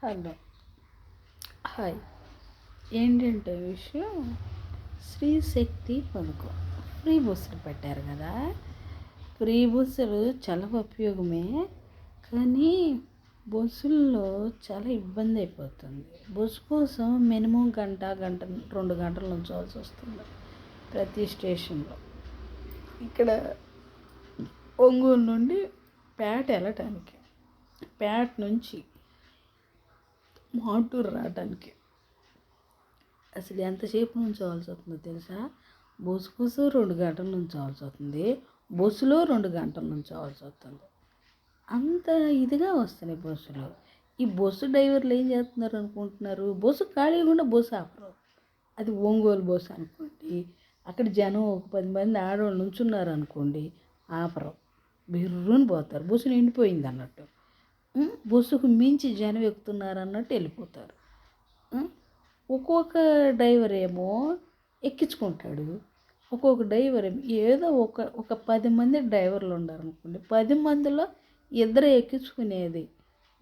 Hello, hi. ఏంటంటే విషయం, శ్రీ శక్తి పథకం ఫ్రీ బస్సులు పెట్టారు కదా. ఫ్రీ బస్సులు చాలా ఉపయోగమే, కానీ బస్సుల్లో చాలా ఇబ్బంది అయిపోతుంది. బస్సు కోసం మినిమం గంట 2 గంటలు ఉంచవలసి వస్తుంది ప్రతి స్టేషన్లో. ఇక్కడ ఒంగోలు నుండి పేట వెళ్ళటానికి, పేట నుంచి మాటూరు రావడానికి అసలు ఎంతసేపు నుంచోవాల్సి వస్తుందో తెలుసా? బస్సు కోసం 2 గంటలు నుంచోవాల్సి వస్తుంది, బస్సులో 2 గంటలు నుంచోవాల్సి వస్తుంది. అంత ఇదిగా వస్తున్నాయి బస్సులు. ఈ బస్సు డ్రైవర్లు ఏం చేస్తున్నారు అనుకుంటున్నారు? బస్సు ఖాళీగా ఉండే బస్సు ఆపరు. అది ఒంగోలు బస్సు అనుకోండి, అక్కడ జనం ఒక 10 మంది ఆడవాళ్ళు నుంచున్నారు అనుకోండి, ఆపరు, బిర్రుని పోతారు. బస్సు నిండిపోయింది అన్నట్టు, బస్సుకు మించి జనం ఎక్కుతున్నారు అన్నట్టు వెళ్ళిపోతారు. ఒక్కొక్క డ్రైవర్ ఏమో ఎక్కించుకుంటాడు, ఒక్కొక్క డ్రైవర్ ఏమో ఏదో ఒక 10 మంది డ్రైవర్లు ఉన్నారు అనుకోండి, 10 మందిలో 2 ఎక్కించుకునేది,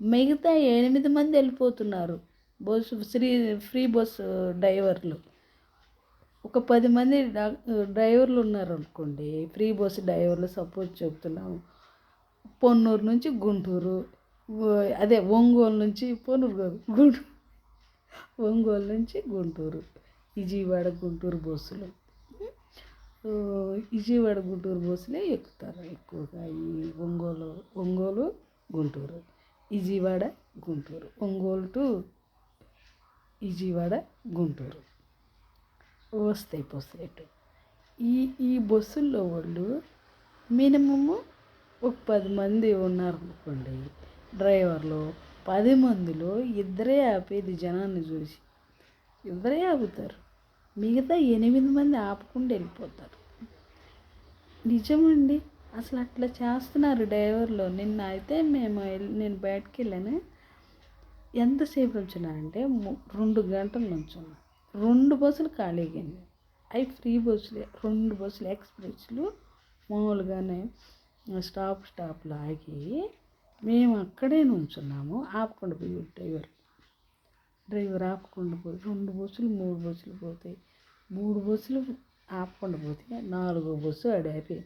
మిగతా 8 మంది వెళ్ళిపోతున్నారు. బస్సు ఫ్రీ బస్సు డ్రైవర్లు ఒక 10 మంది డ్రైవర్లు ఉన్నారు అనుకోండి, ఫ్రీ బస్సు డ్రైవర్లు. సపోజ్ చెప్తున్నాము, పొన్నూరు నుంచి గుంటూరు, అదే ఒంగోలు నుంచి పొన్నూరు కాదు, గుంటూరు, ఒంగోలు నుంచి గుంటూరు, విజయవాడ గుంటూరు బస్సులు, విజయవాడ గుంటూరు బస్సులే ఎక్కుతారు ఎక్కువగా. ఈ ఒంగోలు గుంటూరు, విజయవాడ గుంటూరు, ఒంగోలు టు విజయవాడ గుంటూరు వస్తాయి బస్సులు. ఈ బస్సుల్లో వాళ్ళు మినిమము ఒక 10 మంది ఉన్నారనుకోండి డ్రైవర్లు, 10 మందిలో 2 ఆపేది జనాన్ని చూసి, 2 ఆపుతారు, మిగతా 8 మంది ఆపకుండా వెళ్ళిపోతారు. నిజమండి, అసలు అట్లా చేస్తున్నారు డ్రైవర్లు. నిన్న అయితే నేను బయటకు వెళ్ళాను. ఎంతసేపు నుంచున్నానంటే 2 గంటల నుంచున్నా. 2 బస్సులు ఖాళీగా, అవి ఫ్రీ బస్సులే. 2 బస్సులు ఎక్స్ప్రెస్లు మామూలుగానే స్టాప్లో ఆగి మేము అక్కడే నుంచున్నాము. ఆపకుండా పోయి డ్రైవర్ ఆపకుండా పోయి 2 బస్సులు 3 బస్సులు పోతాయి. 3 బస్సులు ఆపకుండా పోతే 4వ బస్సు ఆపి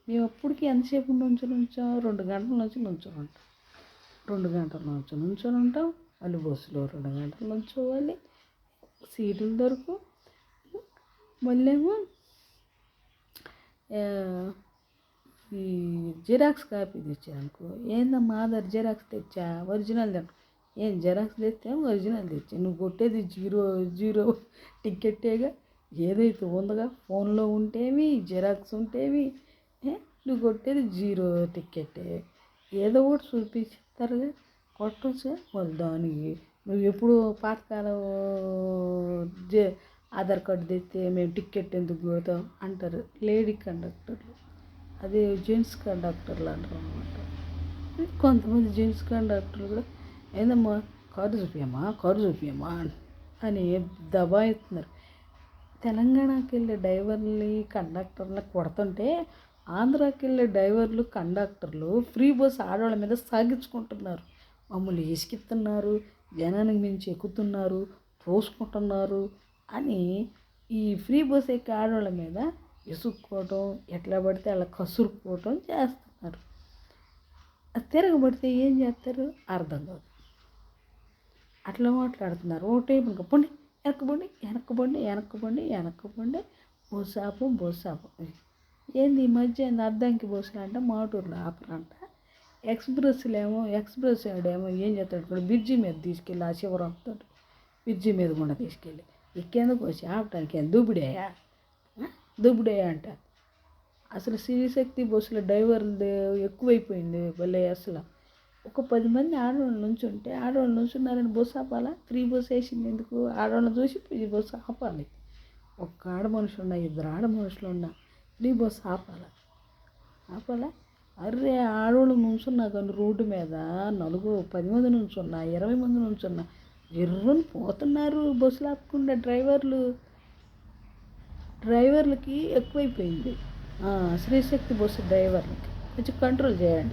మేము అప్పటికి ఎంతసేపు నుంచొని ఉంచాం? 2 గంటల నుంచి నుంచొని ఉంటాం. 2 గంటల నుంచి నుంచొని ఉంటాం. మళ్ళీ బస్సులో 2 గంటలు నుంచోవాలి, సీట్లు దొరకు. మళ్ళీ ఏమో ఈ జిరాక్స్ కాపీ తెచ్చానుకో, ఏందమ్మా ఆధార్ జిరాక్స్ తెచ్చా, ఒరిజినల్ ఏం జిరాక్స్ తెచ్చా, ఒరిజినల్ తెచ్చా, నువ్వు కొట్టేది జీరో టికెట్టేగా, ఏదైతే ఉందగా ఫోన్లో ఉంటేవి జిరాక్స్ ఉంటేవి, నువ్వు కొట్టేది 0 టికెట్టే, ఏదో ఒకటి చూపిస్తారుగా, కొట్టొచ్చుగా. వాళ్ళు దానికి నువ్వు ఎప్పుడు పాతకాలం ఆధార్ కార్డు తెస్తే మేము టికెట్ ఎందుకు కొడతాం అంటారు లేడీ కండక్టర్లు. అదే జెంట్స్ కండక్టర్లు అంటారు అన్నమాట. కొంతమంది జెంట్స్ కండక్టర్లు కూడా ఏందమ్మా కారు చూపియమ్మా అని దబాయిస్తున్నారు. తెలంగాణకి వెళ్ళే డ్రైవర్లు కండక్టర్లు కొడుతుంటే, ఆంధ్రాకి వెళ్ళే డ్రైవర్లు కండక్టర్లు ఫ్రీ బస్ ఆడవాళ్ళ మీద సాగించుకుంటున్నారు. మమ్మల్ని ఇసుకిస్తున్నారు, జనానికి మించి ఎక్కుతున్నారు, తోసుకుంటున్నారు అని ఈ ఫ్రీ బస్ ఎక్కే ఆడవాళ్ళ మీద విసుక్కోవటం, ఎట్లా పడితే అలా కసురుకోవటం చేస్తున్నారు. అది తిరగబడితే ఏం చేస్తారు అర్థం కాదు, అట్లా మాట్లాడుతున్నారు. ఒకటే ఇంకా పొండి, వెనక్కపోండి, బస్సు ఆపు. ఏంది ఈ మధ్య అద్దంకి బస్సులు అంటే మాటూరులో ఆపరంట. ఎక్స్ప్రెస్ ఆడేమో ఏం చేస్తాడు, ఇక్కడ బ్రిడ్జి మీద తీసుకెళ్ళి ఆ చివర ఆపుతాడు, బ్రిడ్జి మీద కూడా తీసుకెళ్ళి ఎక్కేందుకు వచ్చి ఆపటానికి ఏం దుబ్బుడే అంట. అసలు శివశక్తి బస్సుల డ్రైవర్లు ఎక్కువైపోయింది భలే. అసలు ఒక 10 మంది ఆడవాళ్ళు నుంచి ఉంటే, ఆడవాళ్ళు నుంచి ఉన్నారని బస్సు ఆపాలా? ఫ్రీ బస్సు వేసింది ఎందుకు? ఆడవాళ్ళని చూసి ఫ్రీ బస్సు ఆపాలి. ఒక్క ఆడ మనుషులు ఉన్నా, 2 ఆడ మనుషులు ఉన్నా ఫ్రీ బస్సు ఆపాలా? అర్రే ఆడవాళ్ళు నుంచున్నా కానీ రోడ్డు మీద 10 మంది నుంచున్నా, 20 మంది నుంచున్నా ఎర్రని పోతున్నారు బస్సులు ఆపకుండా. డ్రైవర్లకి ఎక్కువైపోయింది. శ్రీశక్తి బస్సు డ్రైవర్లకి కొంచెం కంట్రోల్ చేయండి.